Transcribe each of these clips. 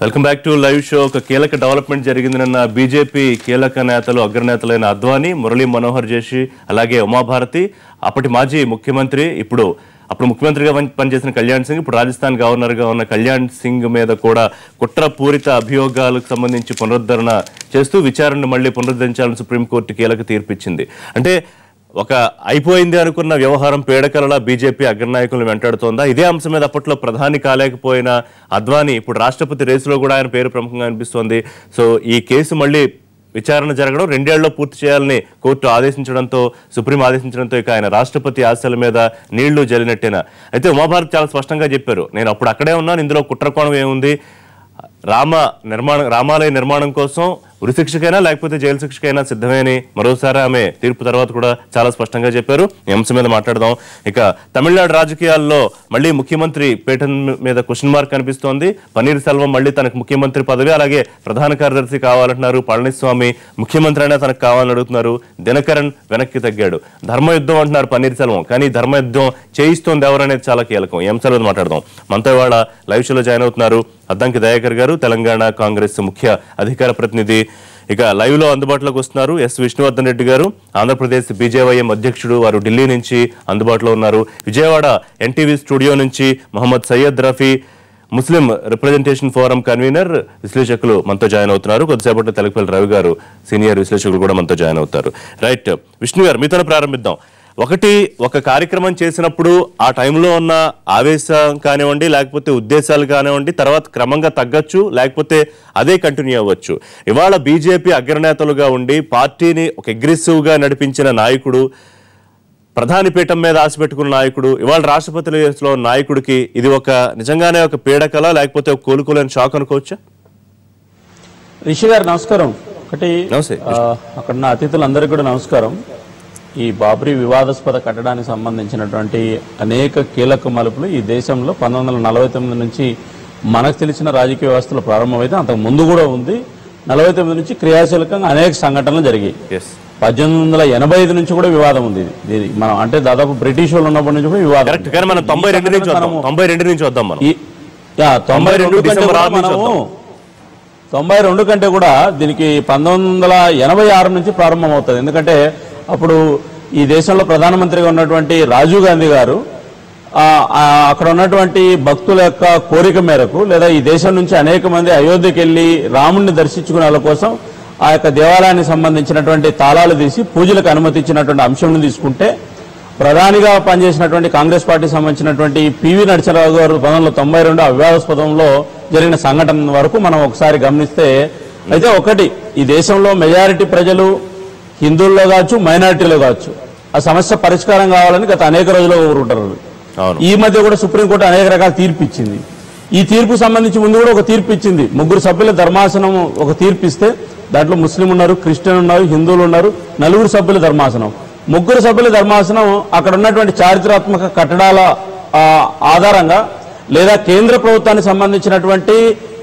Welcome back to live show. ఒక కీలక development జరిగింది. నిన్న బీజేపీ కీలక నేతలు అగ్రనేతలైన అద్వానీ, మురళీ మనోహర్ జోషి, అలాగే ఉమాభారతి, అప్పటి మాజీ ముఖ్యమంత్రి, అప్పుడు ముఖ్యమంత్రిగా పనిచేసిన కళ్యాణ్ సింగ్, ఇప్పుడు రాజస్థాన్ గవర్నర్గా ఉన్న కళ్యాణ్ సింగ్ మీద కూడా కుట్రపూరిత అభియోగాలకు సంబంధించి పునరుద్ధరణ చేస్తూ విచారణను మళ్లీ పునరుద్ధరించాలని సుప్రీంకోర్టు కీలక తీర్పు ఇచ్చింది. అంటే ఒక అయిపోయింది అనుకున్న వ్యవహారం పీడకలలా బీజేపీ అగ్రనాయకులను వెంటాడుతోందా? ఇదే అంశం మీద అప్పట్లో ప్రధాని కాలేకపోయిన అద్వానీ ఇప్పుడు రాష్ట్రపతి రేసులో కూడా ఆయన పేరు ప్రముఖంగా అనిపిస్తోంది. సో ఈ కేసు మళ్ళీ విచారణ జరగడం 2 ఏళ్లలో పూర్తి చేయాలని కోర్టు ఆదేశించడంతో, సుప్రీం ఆదేశించడంతో ఇక ఆయన రాష్ట్రపతి ఆశల మీద నీళ్లు జల్లినట్టేనా? అయితే ఉమాభారతి చాలా స్పష్టంగా చెప్పారు, నేను అప్పుడు అక్కడే ఉన్నాను, ఇందులో కుట్రకోణం ఏముంది, రామాలయ నిర్మాణం కోసం ఉరిశిక్షకైనా లేకపోతే జైలు శిక్షకైనా సిద్ధమేని మరోసారి ఆమె తీర్పు తర్వాత కూడా చాలా స్పష్టంగా చెప్పారు. ఈ అంశం మీద మాట్లాడదాం. ఇక తమిళనాడు రాజకీయాల్లో మళ్ళీ ముఖ్యమంత్రి పీఠం మీద క్వశ్చన్ మార్క్ కనిపిస్తోంది. పన్నీర్ సెల్వం మళ్ళీ తనకు ముఖ్యమంత్రి పదవి, అలాగే ప్రధాన కార్యదర్శి కావాలంటున్నారు. పళనిస్వామి ముఖ్యమంత్రి అయినా తనకు కావాలని అడుగుతున్నారు. దినకరన్ వెనక్కి తగ్గాడు. ధర్మయుద్ధం అంటున్నారు పన్నీర్ సెల్వం, కానీ ధర్మయుద్ధం చేయిస్తోంది ఎవరనేది చాలా కీలకం. ఈ అంశాల మీద మాట్లాడదాం. మనతో ఇవాళ లైవ్ షోలో జాయిన్ అవుతున్నారు అద్దంకి దయాకర్ గారు, తెలంగాణ కాంగ్రెస్ ముఖ్య అధికార ప్రతినిధి. ఇక లైవ్ లో అందుబాటులోకి వస్తున్నారు ఎస్ విష్ణువర్ధన్ రెడ్డి గారు, ఆంధ్రప్రదేశ్ బీజేవైఎం అధ్యక్షుడు, వారు ఢిల్లీ నుంచి అందుబాటులో ఉన్నారు. విజయవాడ ఎన్టీవీ స్టూడియో నుంచి మహమ్మద్ సయ్యద్ రఫీ, ముస్లిం రిప్రజెంటేషన్ ఫోరం కన్వీనర్, విశ్లేషకులు మనతో జాయిన్ అవుతున్నారు. కొద్దిసేపట్లో తెలకపల్లి రవి గారు, సీనియర్ విశ్లేషకులు కూడా మనతో జాయిన్ అవుతారు. రైట్, విష్ణు గారు మీతోనే ప్రారంభిద్దాం. ఒక కార్యక్రమం చేసినప్పుడు ఆ టైంలో ఉన్న ఆవేశం కానివ్వండి, లేకపోతే ఉద్దేశాలు కానివ్వండి, తర్వాత క్రమంగా తగ్గచ్చు, లేకపోతే అదే కంటిన్యూ అవ్వచ్చు. ఇవాళ బీజేపీ అగ్రనేతలుగా ఉండి పార్టీని ఒక అగ్రెసివ్గా నడిపించిన నాయకుడు, ప్రధాని పీఠం మీద ఆశ పెట్టుకున్న నాయకుడు, ఇవాళ రాష్ట్రపతిలో నాయకుడికి ఇది నిజంగానే ఒక పీడకల, లేకపోతే ఒక కోలుకోలేని షాక్ అనుకోవచ్చా? రిషి గారు నమస్కారం. అక్కడ నా అతిథులందరికీ కూడా నమస్కారం. ఈ బాబ్రీ వివాదాస్పద కట్టడానికి సంబంధించినటువంటి అనేక కీలక మలుపులు ఈ దేశంలో 1949 నుంచి మనకు తెలిసిన రాజకీయ వ్యవస్థలో ప్రారంభమైతే అంతకు ముందు కూడా ఉంది. 49 నుంచి క్రియాశీలకంగా అనేక సంఘటనలు జరిగాయి. 1885 నుంచి కూడా వివాదం ఉంది. ఇది మనం అంటే దాదాపు బ్రిటిష్ వాళ్ళు ఉన్నప్పటి నుంచి కూడా వివాదం. 92 కంటే కూడా దీనికి 1986 నుంచి ప్రారంభం అవుతుంది. ఎందుకంటే అప్పుడు ఈ దేశంలో ప్రధానమంత్రిగా ఉన్నటువంటి రాజీవ్ గాంధీ గారు అక్కడ ఉన్నటువంటి భక్తుల యొక్క కోరిక మేరకు, లేదా ఈ దేశం నుంచి అనేక మంది అయోధ్యకి వెళ్లి రాముడిని దర్శించుకునే వాళ్ళ కోసం ఆ యొక్క దేవాలయానికి సంబంధించినటువంటి తాళాలు తీసి పూజలకు అనుమతించినటువంటి అంశంను తీసుకుంటే, ప్రధానిగా పనిచేసినటువంటి కాంగ్రెస్ పార్టీకి సంబంధించినటువంటి పివి నరసింహారావు గారు 1992 అవివాదాస్పదంలో జరిగిన సంఘటన వరకు మనం ఒకసారి గమనిస్తే, అయితే ఒకటి, ఈ దేశంలో మెజారిటీ ప్రజలు హిందువుల్లో కావచ్చు, మైనారిటీలో కావచ్చు, ఆ సమస్య పరిష్కారం కావాలని గత అనేక రోజులు కోరుకుంటారు. ఈ మధ్య కూడా సుప్రీంకోర్టు అనేక రకాల తీర్పు ఇచ్చింది. ఈ తీర్పు సంబంధించి ముందు కూడా ఒక తీర్పు ఇచ్చింది. 3 సభ్యుల ధర్మాసనం ఒక తీర్పు ఇస్తే దాంట్లో ముస్లిం ఉన్నారు, క్రిస్టియన్ ఉన్నారు, హిందువులు ఉన్నారు, 4 సభ్యుల ధర్మాసనం. 3 సభ్యుల ధర్మాసనం అక్కడ ఉన్నటువంటి చారిత్రాత్మక కట్టడాల ఆధారంగా, లేదా కేంద్ర ప్రభుత్వానికి సంబంధించినటువంటి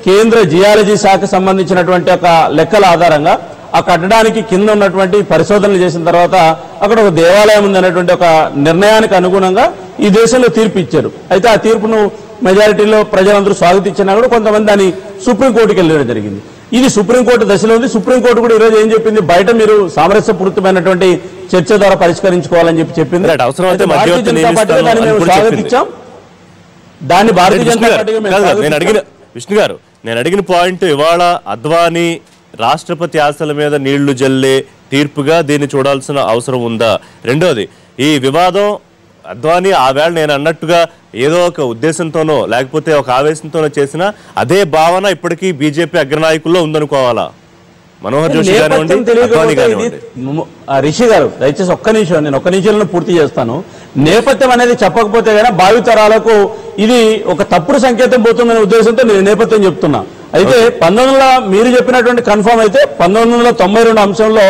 కేంద్ర జియాలజీ శాఖ సంబంధించినటువంటి ఒక లెక్కల ఆధారంగా ఆ కట్టడానికి కింద ఉన్నటువంటి పరిశోధనలు చేసిన తర్వాత అక్కడ ఒక దేవాలయం ఉందనేటువంటి ఒక నిర్ణయానికి అనుగుణంగా ఈ దేశంలో తీర్పు ఇచ్చారు. అయితే ఆ తీర్పును మెజారిటీలో ప్రజలందరూ స్వాగతించినా కూడా కొంతమంది దాన్ని సుప్రీంకోర్టుకి వెళ్ళడం జరిగింది. ఇది సుప్రీంకోర్టు దశలో ఉంది. సుప్రీంకోర్టు కూడా ఈరోజు ఏం చెప్పింది, బయట మీరు సామరస్యపూరితమైనటువంటి చర్చ ద్వారా పరిష్కరించుకోవాలని చెప్పింది. భారతీయ జనతా పార్టీ దాన్ని మేము స్వాగతించాం. దాన్ని భారతీయ జనతా పార్టీ విష్ణు గారు, నేను అడిగిన పాయింట్, ఇవాళ అద్వానీ రాష్ట్రపతి ఆశల మీద నీళ్లు జల్లే తీర్పుగా దీన్ని చూడాల్సిన అవసరం ఉందా? రెండోది, ఈ వివాదం అద్వానీ ఆవేళ నేను అన్నట్టుగా ఏదో ఒక ఉద్దేశంతోనో లేకపోతే ఒక ఆవేశంతోనో చేసిన అదే భావన ఇప్పటికీ బీజేపీ అగ్రనాయకుల్లో ఉందనుకోవాలా? మనోహర్ జోషి కానివ్వండి, అద్వానీ కానివ్వండి. రిషి గారు దయచేసి ఒక్క నిమిషంలో పూర్తి చేస్తాను. నేపథ్యం అనేది చెప్పకపోతే కానీ భావితరాలకు ఇది ఒక తప్పుడు సంకేతం పోతుందనే ఉద్దేశంతో నేను నేపథ్యం చెప్తున్నా. అయితే మీరు చెప్పినటువంటి కన్ఫర్మ్ అయితే 1992 అంశంలో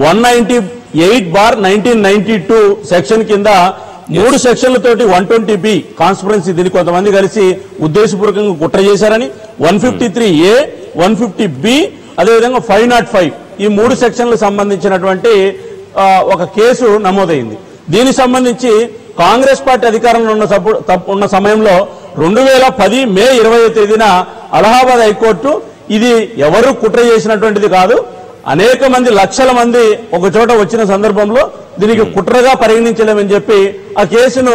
198/1992 సెక్షన్ కింద 3 సెక్షన్లతోటి 120B కాన్స్పిరెన్సీ, దీన్ని కొంతమంది కలిసి ఉద్దేశపూర్వకంగా కుట్ర చేశారని, 153A, 150B, అదేవిధంగా 505 ఈ 3 సెక్షన్లకు సంబంధించినటువంటి ఒక కేసు నమోదైంది. దీనికి సంబంధించి కాంగ్రెస్ పార్టీ అధికారంలో ఉన్న సమయంలో 2010 మే 20వ తేదీన అలహాబాద్ హైకోర్టు ఇది ఎవరు కుట్ర చేసినటువంటిది కాదు, అనేక మంది లక్షల మంది ఒక చోట వచ్చిన సందర్భంలో దీనికి కుట్రగా పరిగణించలేమని చెప్పి ఆ కేసును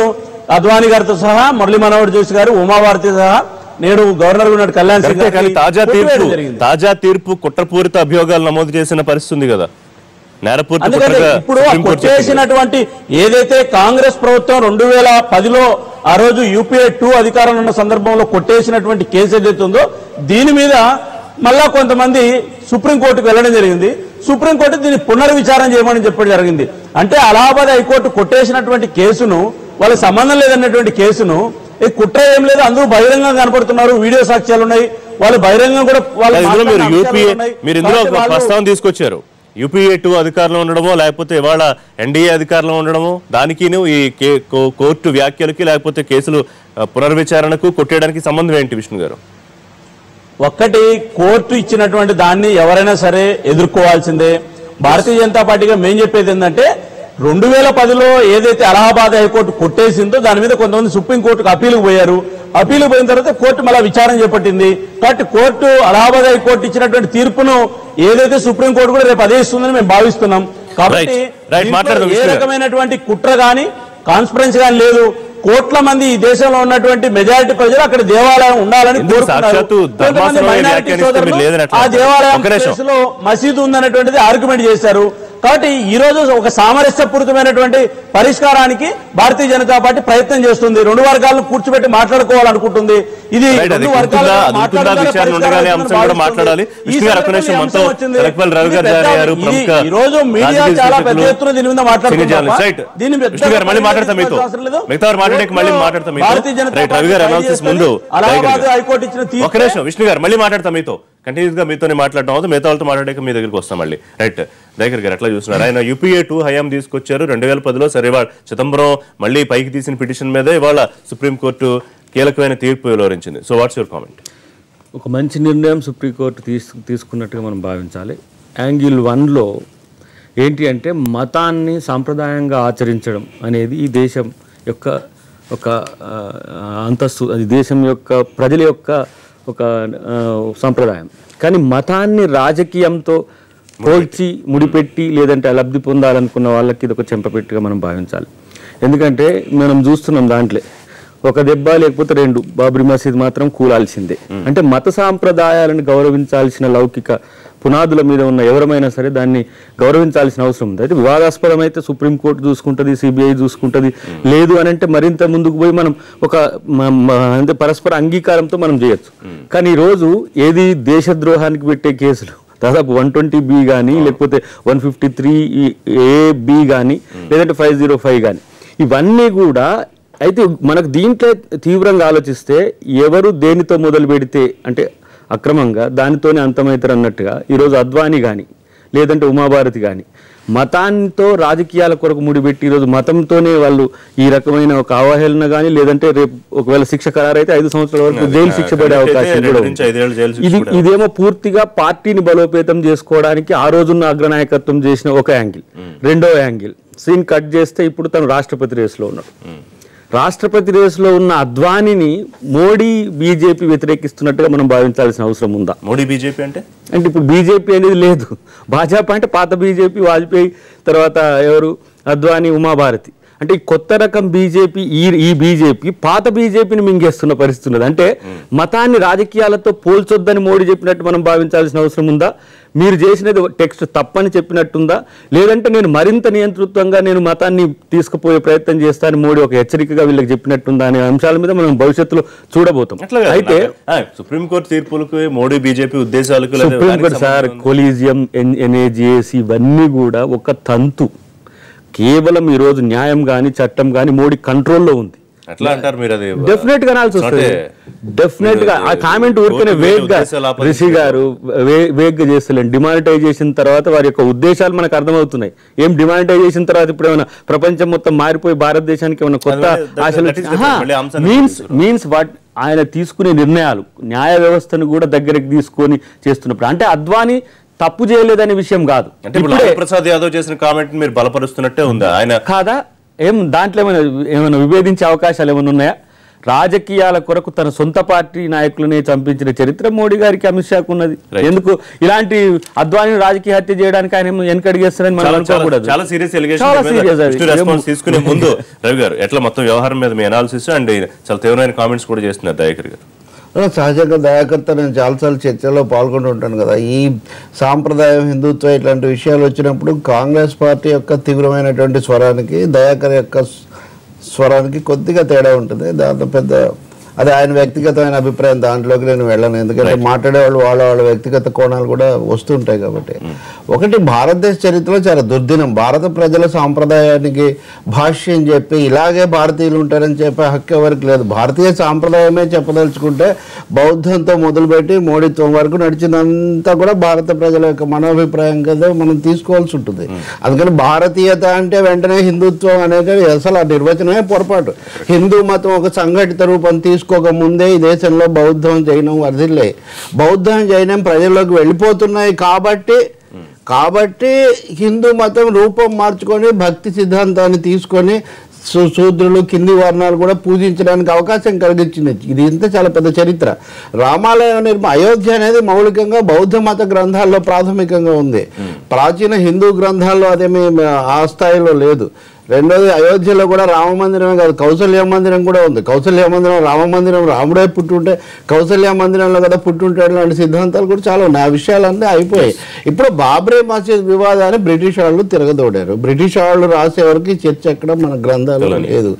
అద్వానీ గారితో సహా, మురళీ మనోహర్ జోషి గారు, ఉమాభారతి సహా, నేడు గవర్నర్ ఉన్నట్టు కళ్యాణ్ సింగ్ తాజా తీర్పు కుట్రపూరిత అభియోగాలు నమోదు చేసిన పరిస్థితి ఉంది కదా. ఇప్పుడు కొట్టేసినటువంటి ఏదైతే కాంగ్రెస్ ప్రభుత్వం 2010లో ఆ రోజు UPA 2 అధికారంలో ఉన్న సందర్భంలో కొట్టేసినటువంటి కేసు ఏదైతే ఉందో దీని మీద మళ్ళా కొంతమంది సుప్రీంకోర్టుకు వెళ్ళడం జరిగింది. సుప్రీంకోర్టు దీన్ని పునర్విచారం చేయమని చెప్పడం జరిగింది. అంటే అలహాబాద్ హైకోర్టు కొట్టేసినటువంటి కేసును, వాళ్ళకి సంబంధం లేదన్నటువంటి కేసును, కుట్ర ఏం లేదు, అందరూ బహిరంగంగా కనపడుతున్నారు, వీడియో సాక్ష్యాలు ఉన్నాయి, వాళ్ళు బహిరంగంగా కూడా మీరు ఇందులో ప్రస్తావన తీసుకొచ్చారు. UPA 2 అధికారంలో ఉండడమో లేకపోతే ఇవాళ NDA అధికారంలో ఉండడమో దానికి ఈ కోర్టు వ్యాఖ్యలకి లేకపోతే కేసులు పునర్విచారణకు కొట్టేయడానికి సంబంధం ఏంటి విష్ణు గారు? ఒక్కటి, కోర్టు ఇచ్చినటువంటి దాన్ని ఎవరైనా సరే ఎదుర్కోవాల్సిందే. భారతీయ జనతా పార్టీగా మేము చెప్పేది ఏంటంటే 2010లో ఏదైతే అలహాబాద్ హైకోర్టు కొట్టేసిందో దాని మీద కొంతమంది సుప్రీంకోర్టుకు అప్పీలుకు పోయారు. అప్పీలు పోయిన తర్వాత కోర్టు మళ్ళీ విచారణ చేపట్టింది. కాబట్టి కోర్టు అలహాబాద్ హైకోర్టు ఇచ్చినటువంటి తీర్పును ఏదైతే సుప్రీంకోర్టు కూడా రేపు అదే ఇస్తుందని మేము భావిస్తున్నాం. కాబట్టి ఏ రకమైనటువంటి కుట్ర గాని కాన్స్పరెన్సీ గాని లేదు. కోట్ల మంది ఈ దేశంలో ఉన్నటువంటి మెజారిటీ ప్రజలు అక్కడ దేవాలయం ఉండాలని కోరుకున్నారు. ఆ దేవాలయం ప్లేస్లో మసీదు ఉందనేటువంటిది ఆర్గ్యుమెంట్ చేశారు. కాబట్టి ఈ రోజు ఒక సామరస్యపూరితమైనటువంటి పరిష్కారానికి భారతీయ జనతా పార్టీ ప్రయత్నం చేస్తుంది. రెండు వర్గాలను కూర్చోబెట్టి మాట్లాడుకోవాలనుకుంటుంది. ఇది ఈ రోజు మీడియా చాలా పెద్ద ఎత్తున దీని మీద మాట్లాడుతున్నారు. అలహాబాద్ హైకోర్టు ఇచ్చిన తీర్పు విష్ణు గారు మళ్ళీ మాట్లాడతాం మీతో, కంటిన్యూస్ గా మీతోనే మాట్లాడటం అవుతుంది, మిగతా వాళ్ళతో మాట్లాడాక మీ దగ్గరికి వస్తాం మళ్ళీ. రైట్, దైకర్ గారు ఎట్లా చూస్తున్నారు? ఆయన UPA 2 హయాం తీసుకొచ్చారు 2010లో. సరే, ఇవాళ చిదంబరం మళ్ళీ పైకి తీసిన పిటిషన్ మీద ఇవాళ సుప్రీంకోర్టు కీలకమైన తీర్పు వెలువరించింది. So what's your comment? ఒక మంచి నిర్ణయం సుప్రీంకోర్టు తీసుకున్నట్టుగా మనం భావించాలి. యాంగిల్ 1లో ఏంటి అంటే మతాన్ని సాంప్రదాయంగా ఆచరించడం అనేది ఈ దేశం యొక్క ఒక అంతస్తు, అది దేశం యొక్క ప్రజల యొక్క ఒక సంప్రదాయం. కానీ మతాన్ని రాజకీయంతో పోల్చి ముడిపెట్టి లేదంటే లబ్ధి పొందాలనుకున్న వాళ్ళకి ఇది ఒక చెంపపెట్టుగా మనం భావించాలి. ఎందుకంటే మనం చూస్తున్నాం దాంట్లో ఒక దెబ్బ లేకపోతే రెండు బాబ్రీ మసీద్ మాత్రం కూలాల్సిందే. అంటే మత సాంప్రదాయాలను గౌరవించాల్సిన లౌకిక పునాదుల మీద ఉన్న ఎవరమైనా సరే దాన్ని గౌరవించాల్సిన అవసరం ఉంది. అయితే వివాదాస్పదమైతే సుప్రీంకోర్టు చూసుకుంటుంది, CBI చూసుకుంటుంది. లేదు అని అంటే మరింత ముందుకు పోయి మనం ఒక అంటే పరస్పర అంగీకారంతో మనం చేయొచ్చు. కానీ ఈరోజు ఏది దేశద్రోహానికి పెట్టే కేసులు దాదాపు 120B కానీ లేకపోతే 153AB కానీ లేదంటే 505 కానీ ఇవన్నీ కూడా. అయితే మనకు దీంట్లో తీవ్రంగా ఆలోచిస్తే ఎవరు దేనితో మొదలు పెడితే అంటే అక్రమంగా దానితోనే అంతమవుతారు అన్నట్టుగా ఈరోజు అద్వానీ కానీ లేదంటే ఉమాభారతి కానీ మతాంతో రాజకీయాల కొరకు ముడిపెట్టి ఈరోజు మతంతోనే వాళ్ళు ఈ రకమైన ఒక అవహేళన కానీ లేదంటే రేపు ఒకవేళ శిక్ష ఖరారైతే 5 సంవత్సరాల వరకు జైలు శిక్ష పడే అవకాశం కూడా ఉంది. ఇదేమో పూర్తిగా పార్టీని బలోపేతం చేసుకోవడానికి ఆ రోజున్న అగ్రనాయకత్వం చేసిన ఒక యాంగిల్. రెండో యాంగిల్ సీన్ కట్ చేస్తే ఇప్పుడు తను రాష్ట్రపతి రేసులో ఉన్నాడు. రాష్ట్రపతి రేసులో ఉన్న అద్వానీని మోడీ బీజేపీ వ్యతిరేకిస్తున్నట్టుగా మనం భావించాల్సిన అవసరం ఉందా? మోడీ బీజేపీ అంటే ఇప్పుడు బీజేపీ అనేది లేదు. భాజపా అంటే పాత బీజేపీ, వాజ్పేయి తర్వాత ఎవరు అద్వానీ, ఉమాభారతి. అంటే ఈ కొత్త రకం బీజేపీ, ఈ బీజేపీ పాత బీజేపీని మింగేస్తున్న పరిస్థితి ఉన్నది. అంటే మతాన్ని రాజకీయాలతో పోల్చొద్దని మోడీ చెప్పినట్టు మనం భావించాల్సిన అవసరం ఉందా? మీరు చేసినది టెక్స్ట్ తప్పని చెప్పినట్టుందా? లేదంటే నేను మరింత నియంతృత్వంగా నేను మతాన్ని తీసుకుపోయే ప్రయత్నం చేస్తాను మోడీ ఒక హెచ్చరికగా వీళ్ళకి చెప్పినట్టుందా అనే అంశాల మీద మనం భవిష్యత్తులో చూడబోతాం. అయితే సుప్రీంకోర్టు తీర్పులకు మోడీ బీజేపీ ఉద్దేశాలకు సుప్రీంకోర్టు సార్ కొలీజియం, NAJS ఇవన్నీ కూడా ఒక తంతు. కేవలం ఈరోజు న్యాయం కానీ చట్టం కానీ మోడీ కంట్రోల్లో ఉంది. డెఫినెట్ గా అనాల్సి వస్తుంది. డెఫినెట్ గా ఆ కామెంట్ ఊరికనే వేగ్ గా రిషి గారు వేగ్ గా చేస్తలేండి. డిమానిటైజేషన్ తర్వాత వారి యొక్క ఉద్దేశాలు మనకు అర్థమవుతున్నాయి. ఏం డిమానిటైజేషన్ తర్వాత ఇప్పుడు ఏమైనా ప్రపంచం మొత్తం మారిపోయి భారతదేశానికి ఏమైనా కొత్త ఆశలు మీన్స్ వాట్ ఆయన తీసుకునే నిర్ణయాలు న్యాయ వ్యవస్థను కూడా దగ్గరికి తీసుకొని చేస్తున్నప్పుడు అంటే అద్వానీ తప్పు చేయలేదనే విషయం కాదు. ప్రసాద్ యాదవ్ చేసిన కామెంట్ మీరు బలపరుస్తున్నట్టే ఉందా ఆయన? కాదా? ఏం దాంట్లో ఏమైనా విభేదించే అవకాశాలు ఏమైనా ఉన్నాయా? రాజకీయాల కొరకు తన సొంత పార్టీ నాయకులనే చంపించిన చరిత్ర మోడీ గారికి, అమిత్ షాకు ఉన్నది. ఎందుకు ఇలాంటి అద్వాని రాజకీయ హత్య చేయడానికి ఆయన వెనకడిగేస్తారని మనం అనుకోకూడదు. చాలా సీరియస్ రెస్పాన్స్ తీసుకునే ముందు రవి గారు ఎట్లా మొత్తం వ్యవహారం మీద మీ అనాలిసిస్ అండ్ చాలా తీవ్రమైన కామెంట్స్ కూడా చేస్తున్నారు దయాకర్ గారు. సహజంగా దయాకర్తో నేను చాలాసార్లు చర్చల్లో పాల్గొంటూ ఉంటాను కదా. ఈ సాంప్రదాయం, హిందుత్వం ఇట్లాంటి విషయాలు వచ్చినప్పుడు కాంగ్రెస్ పార్టీ యొక్క తీవ్రమైనటువంటి స్వరానికి దయాకర్ యొక్క స్వరానికి కొద్దిగా తేడా ఉంటుంది. దాంట్లో పెద్ద అది ఆయన వ్యక్తిగతమైన అభిప్రాయం, దాంట్లోకి నేను వెళ్ళను. ఎందుకంటే మాట్లాడేవాళ్ళు వాళ్ళ వ్యక్తిగత కోణాలు కూడా వస్తుంటాయి కాబట్టి. ఒకటి, భారతదేశ చరిత్రలో చాలా దుర్దినం. భారత ప్రజల సాంప్రదాయానికి భాష్యం చెప్పి ఇలాగే భారతీయులు ఉంటారని చెప్పే హక్కు ఎవరికి లేదు. భారతీయ సాంప్రదాయమే చెప్పదలుచుకుంటే బౌద్ధంతో మొదలుపెట్టి మోడీత్వం వరకు నడిచినంతా కూడా భారత ప్రజల యొక్క మనోభిప్రాయం కదా మనం తీసుకోవాల్సి ఉంటుంది. అందుకని భారతీయత అంటే వెంటనే హిందుత్వం అనేది అసలు ఆ నిర్వచనమే పొరపాటు. హిందూ మతం ఒక సంఘటిత రూపం తీసుకోక ముందే ఈ దేశంలో బౌద్ధం, జైనం వర్ధిల్లే. బౌద్ధం, జైనం ప్రజల్లోకి వెళ్ళిపోతున్నాయి కాబట్టి హిందూ మతం రూపం మార్చుకొని భక్తి సిద్ధాంతాన్ని తీసుకొని శూద్రులు, కింది వర్ణాలు కూడా పూజించడానికి అవకాశం కలిగించింది. ఇది ఇంత చాలా పెద్ద చరిత్ర. రామాలయం అయోధ్య అనేది మౌలికంగా బౌద్ధ మత గ్రంథాల్లో ప్రాథమికంగా ఉంది. ప్రాచీన హిందూ గ్రంథాల్లో అదేమీ ఆ స్థాయిలో లేదు. రెండోది, అయోధ్యలో కూడా రామ మందిరమే కాదు, కౌసల్య మందిరం కూడా ఉంది. కౌసల్య మందిరం, రామ మందిరం, రాముడే పుట్టుంటే కౌసల్య మందిరంలో కదా పుట్టుంటాడు లాంటి సిద్ధాంతాలు కూడా చాలా ఉన్నాయి. ఆ విషయాలన్నీ అయిపోయాయి. ఇప్పుడు బాబ్రీ మసీద్ వివాదాన్ని బ్రిటిష్ వాళ్ళు తిరగదోడారు. బ్రిటిష్ వాళ్ళు రాసే వరకు చర్చ ఎక్కడ మన గ్రంథాలు లేదు,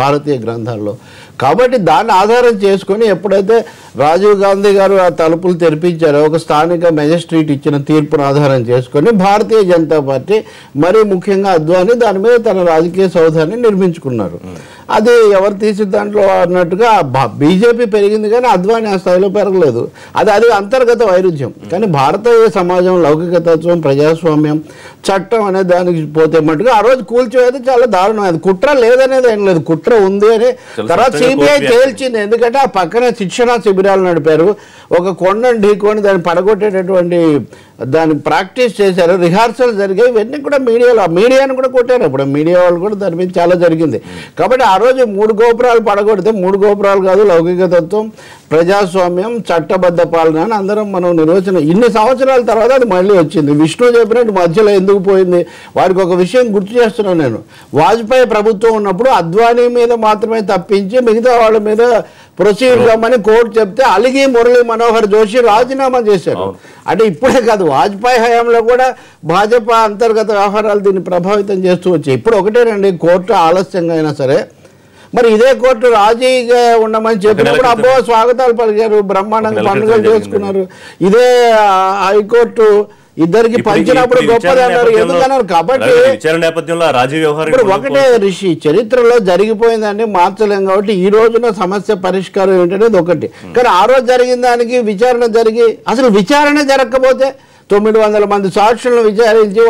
భారతీయ గ్రంథాల్లో. కాబట్టి దాన్ని ఆధారం చేసుకొని ఎప్పుడైతే రాజీవ్ గాంధీ గారు ఆ తలుపులు తెరిపించారో, ఒక స్థానిక మెజిస్ట్రేట్ ఇచ్చిన తీర్పును ఆధారం చేసుకొని భారతీయ జనతా పార్టీ, మరీ ముఖ్యంగా అద్వానీ దాని మీద తన రాజకీయ సౌధాన్ని నిర్మించుకున్నారు. అది ఎవరు తీసి దాంట్లో అన్నట్టుగా బీజేపీ పెరిగింది కానీ అద్వానీ ఆ స్థాయిలో పెరగలేదు. అది అంతర్గత వైరుధ్యం. కానీ భారతీయ సమాజం లౌకికతత్వం, ప్రజాస్వామ్యం, చట్టం అనే దానికి పోతే మట్టుగా ఆ రోజు కూల్చివేది చాలా దారుణం. అది కుట్ర లేదనేది ఏం లేదు, కుట్ర ఉంది అని తర్వాత సిబిఐ తేల్చింది. ఎందుకంటే ఆ పక్కన శిక్షణ శిబిరాలు నడిపారు, ఒక కొండను ఢీకొని దాన్ని పడగొట్టేటటువంటి దాన్ని ప్రాక్టీస్ చేశారు, రిహార్సల్ జరిగాయి. ఇవన్నీ కూడా మీడియాను కూడా కొట్టారు. అప్పుడు మీడియా వాళ్ళు కూడా దాని మీద చాలా జరిగింది. కాబట్టి ఆ రోజు 3 గోపురాలు పడగొడితే 3 గోపురాలు కాదు, లౌకికతత్వం, ప్రజాస్వామ్యం, చట్టబద్ధ పాలన అని అందరం మనం నిర్వచనం. ఇన్ని సంవత్సరాల తర్వాత అది మళ్ళీ వచ్చింది. విష్ణు చెప్పినట్టు మధ్యలో ఎందుకు పోయింది? వారికి ఒక విషయం గుర్తు చేస్తున్నాను నేను. వాజ్పేయి ప్రభుత్వం ఉన్నప్పుడు అద్వానీ మీద మాత్రమే తప్పించి మిగతా వాళ్ళ మీద ప్రొసీడ్ కమ్మని కోర్టు చెప్తే అలిగి మురళీ మనోహర్ జోషి రాజీనామా చేశారు. అంటే ఇప్పుడే కాదు, వాజ్పేయి హయాంలో కూడా భాజపా అంతర్గత వ్యవహారాలు దీన్ని ప్రభావితం చేస్తూ వచ్చాయి. ఇప్పుడు ఒకటేనండి, కోర్టు ఆలస్యంగా అయినా సరే మరి ఇదే కోర్టు రాజీగా ఉండమని చెప్పినప్పుడు అబ్బో స్వాగతాలు పలికారు, బ్రహ్మాండంగా పండుగలు చేసుకున్నారు. ఇదే హైకోర్టు ఇద్దరికి పంచినప్పుడు గొప్పది అన్నారు, ఎందుకన్నారు? కాబట్టి ఇప్పుడు ఒకటే రిషి, చరిత్రలో జరిగిపోయిందాన్ని మార్చలేం. కాబట్టి ఈ రోజున సమస్య పరిష్కారం ఏంటనేది ఒకటి. కానీ ఆ రోజు జరిగిన దానికి విచారణ జరిగి, అసలు విచారణ జరగకపోతే 900 మంది సాక్షులను విచారించి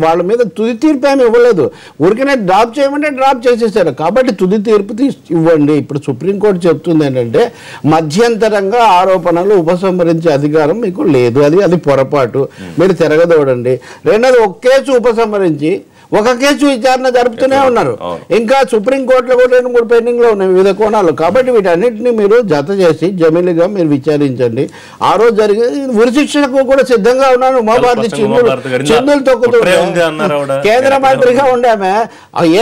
వాళ్ళ మీద తుది తీర్పు ఏమి ఇవ్వలేదు. ఊరికనే డ్రాప్ చేయమంటే డ్రాప్ చేసేసారు. కాబట్టి తుది తీర్పు ఇవ్వండి. ఇప్పుడు సుప్రీంకోర్టు చెప్తుంది ఏంటంటే మధ్యంతరంగా ఆరోపణలు ఉపసంహరించే అధికారం మీకు లేదు, అది పొరపాటు, మీరు తిరగదోడండి. రెండోది, ఒక కేసు ఉపసంహరించి ఒక కేసు విచారణ జరుపుతూనే ఉన్నారు. ఇంకా సుప్రీంకోర్టులో కూడా 2-3 పెండింగ్లో ఉన్నాయి వివిధ కోణాలు. కాబట్టి వీటన్నిటిని మీరు జత చేసి జమిలిగా మీరు విచారించండి. ఆ రోజు జరిగింది. ఉరిశిక్షణకు కూడా సిద్ధంగా ఉన్నాను. ఉమాభారతి చిందులు తొక్కుతుంటే కేంద్ర మంత్రిగా ఉండామే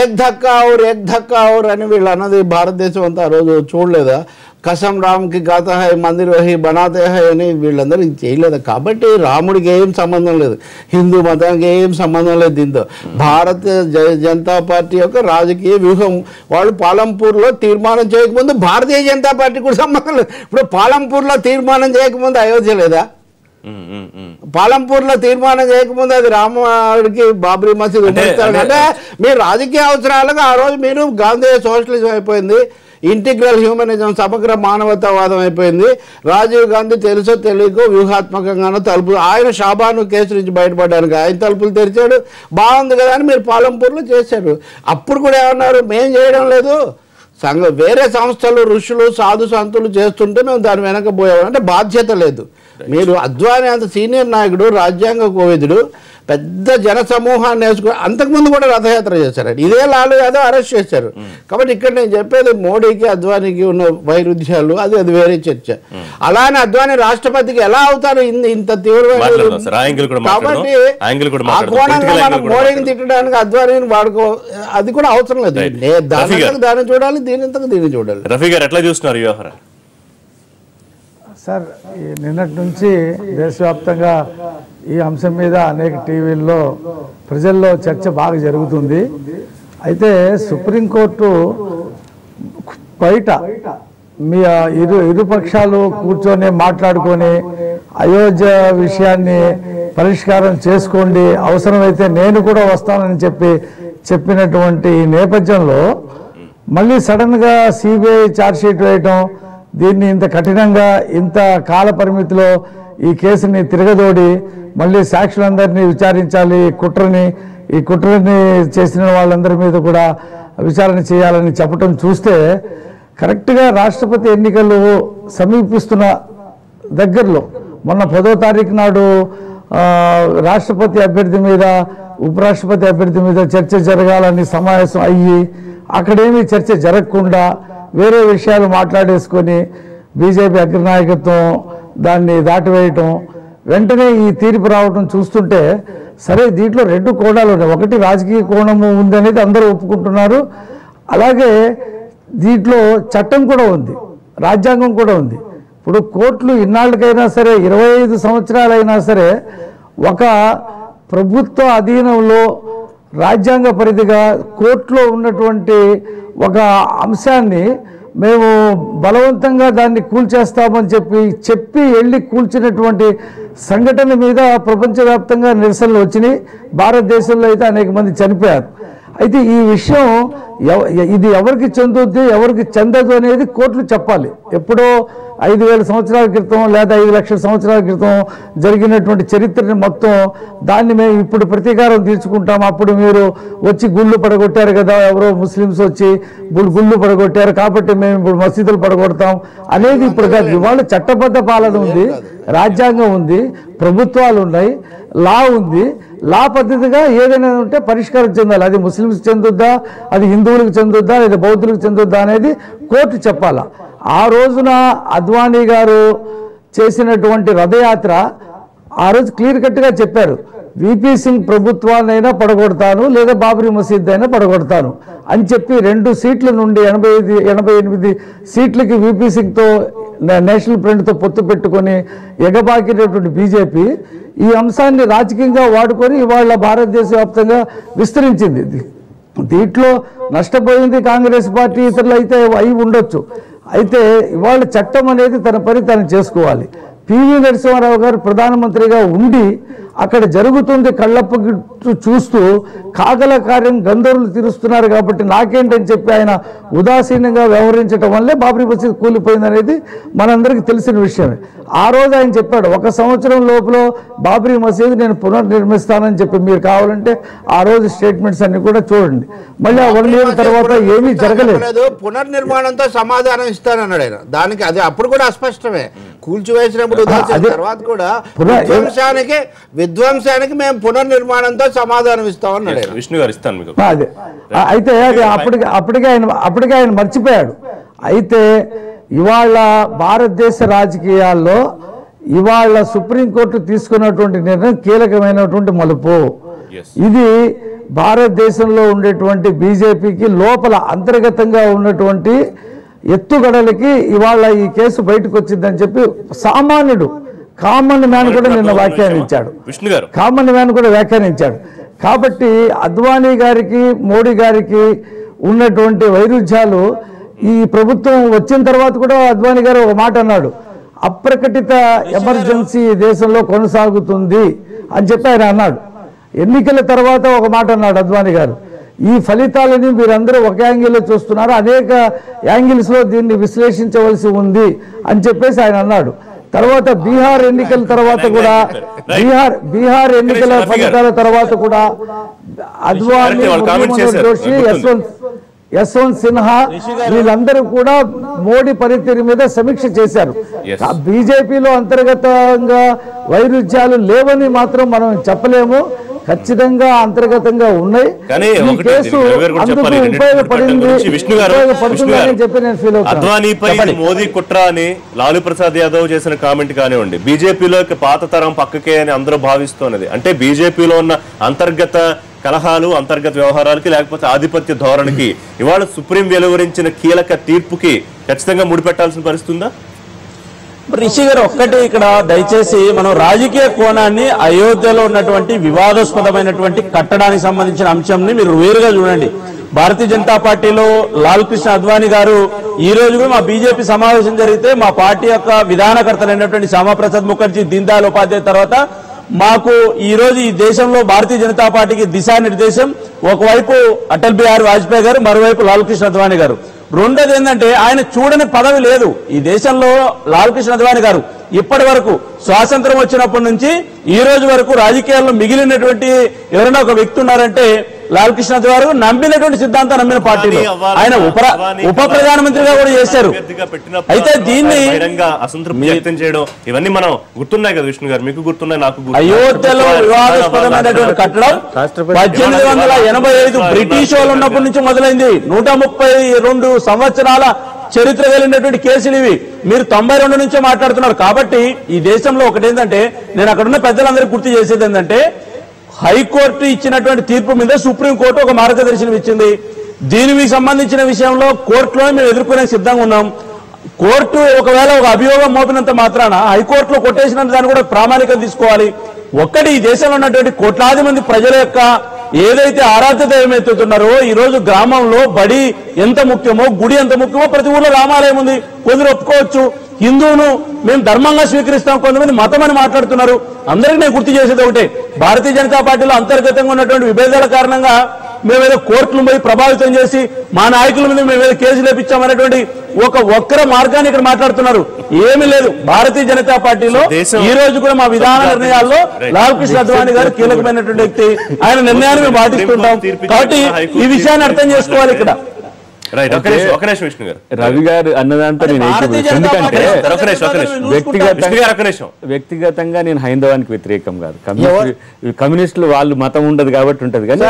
ఏక్ ధక్కా ఔర్ అని వీళ్ళు అన్నది భారతదేశం అంతా ఆ రోజు చూడలేదా? కసం రామ్కి గాతా హై మందిర్ వహి బనాతే హై అని వీళ్ళందరూ చేయలేదు. కాబట్టి రాముడికి ఏం సంబంధం లేదు, హిందూ మతానికి ఏం సంబంధం లేదు దీంతో. భారతీయ జనతా పార్టీ యొక్క రాజకీయ వ్యూహం. వాళ్ళు పాలంపూర్లో తీర్మానం చేయకముందు భారతీయ జనతా పార్టీ కూడా సంబంధం లేదు. ఇప్పుడు పాలంపూర్లో తీర్మానం చేయకముందు అయోధ్య లేదా? పాలంపూర్లో తీర్మానం చేయకముందు అది రాముడికి బాబ్రీ మసీద్ ఉపయోగిస్తారు. అంటే మీ రాజకీయ అవసరాలకు ఆ రోజు మీరు గాంధీ సోషలిజం అయిపోయింది, ఇంటిగ్రల్ హ్యూమనిజం, సమగ్ర మానవతావాదం అయిపోయింది. రాజీవ్ గాంధీ తెలుసో తెలియకో వ్యూహాత్మకంగానో ఆయన షాబాను కేసు నుంచి బయటపడడానికి ఆయన తలుపులు తెరిచాడు. బాగుంది కదా అని మీరు పాలంపూర్లో చేశారు. అప్పుడు కూడా ఏమన్నారు, మేం చేయడం లేదు, వేరే సంస్థలు, ఋషులు, సాధు సంతులు చేస్తుంటే మేము దాని వెనక పోయాము. అంటే బాధ్యత లేదు. మీరు అద్వానీ అంత సీనియర్ నాయకుడు, రాజ్యాంగ కోవిదుడు, పెద్ద జన సమూహాన్ని వేసుకుని అంతకుముందు కూడా రథయాత్ర చేశారండి. ఇదే లాలూ యాదవ్ అరెస్ట్ చేశారు. కాబట్టి ఇక్కడ నేను చెప్పేది మోడీకి అద్వానీకి ఉన్న వైరుధ్యాలు అది వేరే చర్చ. అలానే అద్వానీ రాష్ట్రపతికి ఎలా అవుతారు ఇంత తీవ్రమైన? కాబట్టి ఆ కోణంగా మనం మోడీని తిట్టడానికి అద్వానీని వాడుకో, అది కూడా అవసరం లేదు. దాన్ని చూడాలి, దీన్ని చూడాలి. రఫీ గారు ఎట్లా చూస్తున్నారు వ్యవహారం? సార్, నిన్నటి నుంచి దేశవ్యాప్తంగా ఈ అంశం మీద అనేక టీవీల్లో ప్రజల్లో చర్చ బాగా జరుగుతుంది. అయితే సుప్రీంకోర్టు బయట మీ ఇరు పక్షాలు కూర్చొని మాట్లాడుకొని అయోధ్య విషయాన్ని పరిష్కారం చేసుకోండి, అవసరమైతే నేను కూడా వస్తానని చెప్పినటువంటి నేపథ్యంలో మళ్ళీ సడన్గా సిబిఐ ఛార్జ్షీట్ వేయటం, దీన్ని ఇంత కఠినంగా ఇంత కాల పరిమితిలో ఈ కేసుని తిరగదోడి మళ్ళీ సాక్షులందరినీ విచారించాలి, ఈ కుట్రని చేసిన వాళ్ళందరి మీద కూడా విచారణ చేయాలని చెప్పటం చూస్తే కరెక్ట్గా రాష్ట్రపతి ఎన్నికలు సమీపిస్తున్న దగ్గరలో మొన్న 10వ తారీఖు నాడు రాష్ట్రపతి అభ్యర్థి మీద, ఉపరాష్ట్రపతి అభ్యర్థి మీద చర్చ జరగాలని సమావేశం అయ్యి అక్కడేమీ చర్చ జరగకుండా వేరే విషయాలు మాట్లాడేసుకొని బీజేపీ అగ్రనాయకత్వం దాన్ని దాటివేయటం, వెంటనే ఈ తీర్పు రావటం చూస్తుంటే సరే దీంట్లో 2 కోణాలు ఉన్నాయి. ఒకటి రాజకీయ కోణము ఉందనేది అందరూ ఒప్పుకుంటున్నారు. అలాగే దీంట్లో చట్టం కూడా ఉంది, రాజ్యాంగం కూడా ఉంది. ఇప్పుడు కోర్టులు ఇన్నాళ్ళకైనా సరే 25 సంవత్సరాలైనా సరే ఒక ప్రభుత్వ అధీనంలో రాజ్యాంగ పరిధిగా కోర్టులో ఉన్నటువంటి ఒక అంశాన్ని మేము బలవంతంగా దాన్ని కూల్చేస్తామని చెప్పి వెళ్ళి కూల్చినటువంటి సంఘటన మీద ప్రపంచవ్యాప్తంగా నిరసనలు వచ్చినాయి. భారతదేశంలో అయితే అనేక మంది చనిపోయారు. అయితే ఈ విషయం ఇది ఎవరికి చెందుద్ది ఎవరికి చెందదు అనేది కోర్టులు చెప్పాలి. ఎప్పుడో 5,000 సంవత్సరాల క్రితం లేదా 5 లక్షల సంవత్సరాల క్రితం జరిగినటువంటి చరిత్రని మొత్తం దాన్ని మేము ఇప్పుడు ప్రతీకారం తీర్చుకుంటాం, అప్పుడు మీరు వచ్చి గుళ్ళు పడగొట్టారు కదా, ఎవరో ముస్లిమ్స్ వచ్చి గుళ్ళు పడగొట్టారు కాబట్టి మేము ఇప్పుడు మసీదులు పడగొడతాం అనేది ఇప్పుడు కాదు. ఇవాళ చట్టబద్ధ పాలన ఉంది, రాజ్యాంగం ఉంది, ప్రభుత్వాలు ఉన్నాయి, లా ఉంది. లా పద్ధతిగా ఏదైనా ఉంటే పరిష్కారం చెందాలి. అది ముస్లింస్ చెందుద్దా, అది హిందువులకు చెందుద్దా, లేదా బౌద్ధులకు చెందుద్దా అనేది కోర్టు చెప్పాలా. ఆ రోజున అద్వానీ గారు చేసినటువంటి రథయాత్ర ఆ రోజు క్లియర్ కట్గా చెప్పారు, విపి సింగ్ ప్రభుత్వాన్నైనా పడగొడతాను లేదా బాబ్రీ మసీద్ అయినా పడగొడతాను అని చెప్పి 2 సీట్ల నుండి 88 సీట్లకి విపి సింగ్తో నేషనల్ ఫ్రంట్తో పొత్తు పెట్టుకొని ఎగబాకినటువంటి బీజేపీ ఈ అంశాన్ని రాజకీయంగా వాడుకొని ఇవాళ భారతదేశ వ్యాప్తంగా విస్తరించింది. దీంట్లో నష్టపోయింది కాంగ్రెస్ పార్టీ, ఇతరులు అయితే అయి ఉండొచ్చు. అయితే ఇవాళ చట్టం అనేది తన పని తను చేసుకోవాలి. పివి నరసింహారావు గారు ప్రధానమంత్రిగా ఉండి అక్కడ జరుగుతుంది కళ్ళప్ప చూస్తూ కాగల కార్యం గంధర్వులు తీరుస్తున్నారు కాబట్టి నాకేంటని చెప్పి ఆయన ఉదాసీనంగా వ్యవహరించడం వల్లే బాబ్రీ మసీద్ కూలిపోయిందనేది మనందరికీ తెలిసిన విషయమే. ఆ రోజు ఆయన చెప్పాడు 1 సంవత్సరం లోపల బాబ్రీ మసీద్ నేను పునర్నిర్మిస్తానని చెప్పి, మీరు కావాలంటే ఆ రోజు స్టేట్మెంట్స్ అన్ని కూడా చూడండి. మళ్ళీ ఆ 1 year తర్వాత ఏమీ జరగలేదు. పునర్నిర్మాణంతో సమాధానం ఇస్తానన్నాడు ఆయన. దానికి అది అప్పుడు కూడా అస్పష్టమే, కూల్చివేసినప్పుడు తర్వాత కూడా విధ్వంసానికి మేము పునర్నిర్మాణంతో సమాధానం ఇస్తామన్నాడు విష్ణు గారు. ఇస్తాను మీకు. అదే అయితే అది అప్పటికే ఆయన మర్చిపోయాడు. అయితే ఇవాళ భారతదేశ రాజకీయాల్లో ఇవాళ సుప్రీంకోర్టు తీసుకున్నటువంటి నిర్ణయం కీలకమైనటువంటి మలుపు. ఇది భారతదేశంలో ఉండేటువంటి బీజేపీకి లోపల అంతర్గతంగా ఉన్నటువంటి ఎత్తుగడలకి ఇవాళ ఈ కేసు బయటకు వచ్చిందని చెప్పి సామాన్యుడు కామన్ మ్యాన్ కూడా నిన్న వ్యాఖ్యానించాడు. కామన్ మ్యాన్ కూడా వ్యాఖ్యానించాడు. కాబట్టి అద్వానీ గారికి మోడీ గారికి ఉన్నటువంటి వైరుధ్యాలు ఈ ప్రభుత్వం వచ్చిన తర్వాత కూడా అద్వానీ గారు ఒక మాట అన్నాడు, అప్రకటిత ఎమర్జెన్సీ దేశంలో కొనసాగుతుంది అని చెప్పి ఆయన అన్నాడు. ఎన్నికల తర్వాత ఒక మాట అన్నాడు అద్వానీ గారు, ఈ ఫలితాలని మీరందరూ ఒక యాంగిల్లో చూస్తున్నారు, అనేక యాంగిల్స్లో దీన్ని విశ్లేషించవలసి ఉంది అని చెప్పేసి ఆయన అన్నాడు. తర్వాత బీహార్ ఎన్నికల తర్వాత కూడా బీహార్ ఎన్నికల ఫలితాల తర్వాత కూడా అద్వానీ, జోషి, యశ్వంత్ సిన్హా వీళ్ళందరూ కూడా మోడీ పనితీరు మీద సమీక్ష చేశారు. బీజేపీలో అంతర్గతంగా వైరుధ్యాలు లేవని మాత్రం మనం చెప్పలేము, ఖచ్చితంగా అంతర్గతంగా ఉన్నాయి. ఈ కేసు అందుకు ఉపయోగపడుతుందని చెప్పి నేను ఫీల్ అవుతాను. అద్వానీపై మోదీ కుట్ర అని లాలూ ప్రసాద్ యాదవ్ చేసిన కామెంట్ కానివ్వండి, బీజేపీలో పాత తరం పక్కకే అని అందరూ భావిస్తున్నది. అంటే బీజేపీలో ఉన్న అంతర్గత కలహాలు, అంతర్గత వ్యవహారాలకి లేకపోతే ఆధిపత్య ధోరణికి ఇవాళ సుప్రీం వెలువరించిన కీలక తీర్పుకి ఖచ్చితంగా ముడిపెట్టాల్సిన పరిస్థితి ఉందా? రిషి గారు ఒక్కటి ఇక్కడ దయచేసి మనం రాజకీయ కోణాన్ని అయోధ్యలో ఉన్నటువంటి వివాదాస్పదమైనటువంటి కట్టడానికి సంబంధించిన అంశంని మీరు వేరుగా చూడండి. భారతీయ జనతా పార్టీలో లాల్ కృష్ణ అద్వానీ గారు ఈ రోజు కూడా మా బీజేపీ సమావేశం జరిగితే మా పార్టీ యొక్క విధానకర్తలైనటువంటి శ్యామాప్రసాద్ ముఖర్జీ, దీన్ దయాళ్ ఉపాధ్యాయ తర్వాత మాకు ఈ రోజు ఈ దేశంలో భారతీయ జనతా పార్టీకి దిశానిర్దేశం ఒకవైపు అటల్ బిహారీ వాజ్పేయి గారు, మరోవైపు లాల్ కృష్ణ అద్వానీ గారు. రెండోది ఏంటంటే ఆయన చూడని పదవి లేదు ఈ దేశంలో. లాల్ కృష్ణ అద్వానీ గారు ఇప్పటి వరకు స్వాతంత్రం వచ్చినప్పటి నుంచి ఈ రోజు వరకు రాజకీయాల్లో మిగిలినటువంటి ఎవరైనా ఒక వ్యక్తి ఉన్నారంటే లాల్ కృష్ణ అద్వానీ గారు నమ్మినటువంటి సిద్ధాంతం నమ్మిన పార్టీలో ఆయన ఉప ప్రధానమంత్రిగా కూడా చేశారు. అయితే దీన్ని అసంతృప్తి వ్యక్తం చేయడం ఇవన్నీ మనం గుర్తున్నాయి కదా విష్ణు గారు, మీకు గుర్తున్నాయి, నాకు అయోధ్యలో వివాదాస్పదమైనటువంటి కట్టడం 1885 బ్రిటిష్ వాళ్ళు ఉన్నప్పటి నుంచి మొదలైంది. 132 సంవత్సరాల చరిత్ర కలిగినటువంటి కేసులు ఇవి. మీరు 92 నుంచే మాట్లాడుతున్నారు. కాబట్టి ఈ దేశంలో ఒకటేంటంటే నేను అక్కడున్న పెద్దలందరికీ గుర్తు చేసేది ఏంటంటే హైకోర్టు ఇచ్చినటువంటి తీర్పు మీద సుప్రీంకోర్టు ఒక మార్గదర్శనం ఇచ్చింది. దీనికి సంబంధించిన విషయంలో కోర్టులో మేము ఎదుర్కొనే సిద్ధంగా ఉన్నాం. కోర్టు ఒకవేళ ఒక అభియోగం మోపినంత మాత్రాన హైకోర్టులో కొట్టేసినంత దాన్ని కూడా ప్రామాణికత తీసుకోవాలి. ఒక్కటి ఈ దేశంలో ఉన్నటువంటి కోట్లాది మంది ప్రజల యొక్క ఏదైతే ఆరాధ్య దైవం ఎత్తుతున్నారో ఈ రోజు గ్రామంలో బడి ఎంత ముఖ్యమో, గుడి ఎంత ముఖ్యమో ప్రతి ఊళ్ళో రామాలయం ఉంది. కొందరు ఒప్పుకోవచ్చు, హిందువును మేము ధర్మంగా స్వీకరిస్తాం, కొంతమంది మతం అని మాట్లాడుతున్నారు. అందరికీ నేను గుర్తు చేసేది ఒకటే, భారతీయ జనతా పార్టీలో అంతర్గతంగా ఉన్నటువంటి విభేదాల కారణంగా మేమేదో కోర్టులు పోయి ప్రభావితం చేసి మా నాయకుల మీద మేమేదో కేసులు వేపించామనేటువంటి ఒక వక్ర మార్గాన్ని ఇక్కడ మాట్లాడుతున్నారు. ఏమీ లేదు. భారతీయ జనతా పార్టీలో ఈ రోజు కూడా మా విధాన నిర్ణయాల్లో లాల్ కృష్ణ అద్వానీ గారు కీలకమైనటువంటి వ్యక్తి. ఆయన నిర్ణయాన్ని మేము పాటిస్తుంటాం. కాబట్టి ఈ విషయాన్ని అర్థం చేసుకోవాలి ఇక్కడ. రవి గారు అన్నదంతా నేను ఎందుకంటే వ్యక్తిగతంగా నేను హైందవానికి వ్యతిరేకం కాదు. కమ్యూనిస్టులు వాళ్ళు మతం ఉండదు కాబట్టి ఉంటది, కానీ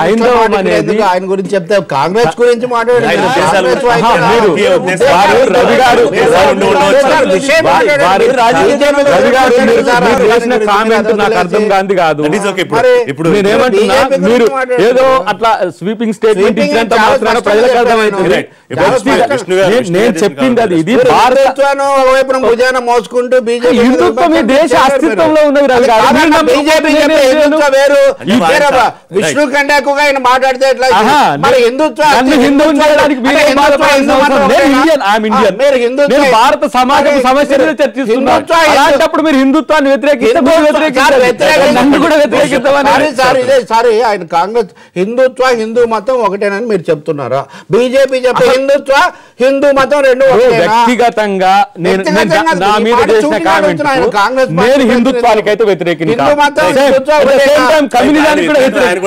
హైందవం అనేది ఆయన గురించి చెప్తే కాంగ్రెస్ గురించి చేసిన కామెంట్ నాకు అర్థం కాంది కాదు. ఇప్పుడు నేనేమంటున్నా, మీరు ఏదో అట్లా స్వీపింగ్ స్టేట్మెంట్ ఇచ్చినంత మాత్రాన ప్రజలకు అర్థమైంది. నేను చెప్పింది అది. ఇది మోసుకుంటూ హిందుత్వం ఈ దేశ అస్తిత్వంలో ఉన్నది. విష్ణు కంటే ఎక్కువగా ఆయన మాట్లాడితే ఎట్లా? భారత సమాజం సమస్యలు చర్చిస్తున్నారు. అలాంటప్పుడు మీరు హిందుత్వాన్ని వ్యతిరేకిస్తే నన్ను కూడా వ్యతిరేకిస్తామని. సారీ, ఆయన కాంగ్రెస్ హిందుత్వ హిందూ మతం ఒకటేనని మీరు చెప్తున్నారా? బీజేపీ చెప్పే హిందుత్వ హిందూ మతం రెండు వ్యక్తిగతంగా నా మీద చేసిన కామెంట్ నేను హిందుత్వానికి అయితే వ్యతిరేకిని, కమ్యూనిజానికి కూడా వ్యతిరేకం.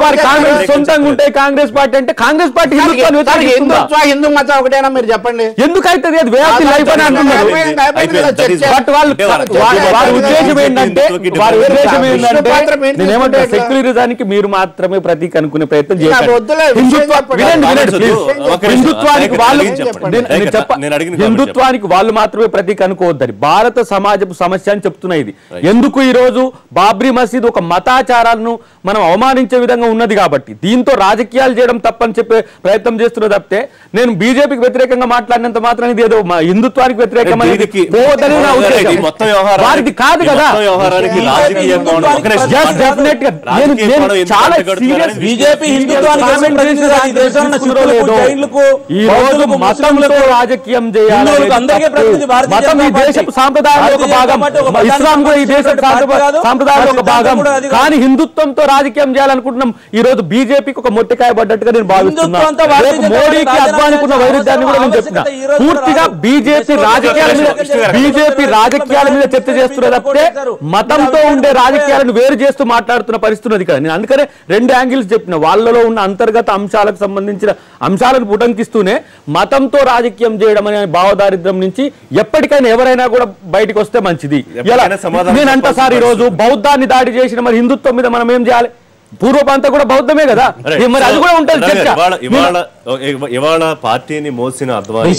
వారి కాంగ్రెస్ సొంతంగా ఉంటే కాంగ్రెస్ పార్టీ అంటే కాంగ్రెస్ పార్టీ హిందుత్వ హిందూ మతం ఒకటేనా మీరు చెప్పండి. ఎందుకైతే అది వేయాల్సిన లైఫ్ అని అంటున్నారు. బట్ వారి ఉద్దేశం ఏంటంటే నేనేమంటే సెక్యులరిజానికి మీరు మాత్రమే ప్రతీక అనుకునే ప్రయత్నం చేశారు. హిందుత్వానికి వాళ్ళు మాత్రమే ప్రతీక అనుకోవద్దని భారత సమాజపు సమస్య అని చెప్తున్నా. ఇది ఎందుకు ఈ రోజు బాబ్రీ మసీద్ ఒక మతాచారాలను మనం అవమానించే విధంగా ఉన్నది కాబట్టి దీంతో రాజకీయాలు చేయడం తప్పని చెప్పే ప్రయత్నం చేస్తున్నా తప్పితే నేను బీజేపీకి వ్యతిరేకంగా మాట్లాడినంత మాత్రం ఇది ఏదో వ్యతిరేకం వ్యతిరేకమైనది వారిది కాదు కదా. చాలా సీరియస్ బీజేపీ ఈ రోజు మతంతో రాజకీయం చేయాలి. మతం ఈ దేశపు సాంప్రదాయంలో ఒక భాగం, ఇస్లాం కూడా ఈ దేశపు సాంప్రదాయంలో ఒక భాగం. కానీ హిందుత్వంతో రాజకీయం చేయాలనుకుంటున్నాం. ఈ రోజు బీజేపీకి ఒక మొట్టికాయ పడ్డట్టుగా నేను భావిస్తున్నాను. మోడీకి అద్వానికి ఉన్న వైరుధ్యాన్ని కూడా నేను చెప్తున్నా. పూర్తిగా బీజేపీ రాజకీయాల మీద చర్చ చేస్తున్న తప్పితే మతంతో ఉండే రాజకీయాలను వేరు చేస్తూ మాట్లాడుతున్న పరిస్థితి ఉన్నది కదా. నేను అందుకనే రెండు యాంగిల్స్ చెప్పిన, వాళ్ళలో ఉన్న అంతర్గత అంశాలకు సంబంధించిన అంశాలు అంశాలను ఉటంకిస్తూనే మతంతో రాజకీయం చేయడం అనే భావదారిద్ర్యం నుంచి ఎప్పటికైనా ఎవరైనా కూడా బయటకు వస్తే మంచిది. నేనంట సార్, ఈ రోజు బౌద్ధాన్ని దాడి చేసిన మరి హిందుత్వం మీద మనం ఏం చేయాలి? పూర్వపంతా కూడా బౌద్ధమే కదా, మరి అది కూడా ఉంటుంది. ఇవాళ పార్టీని మోసిన అద్వానీ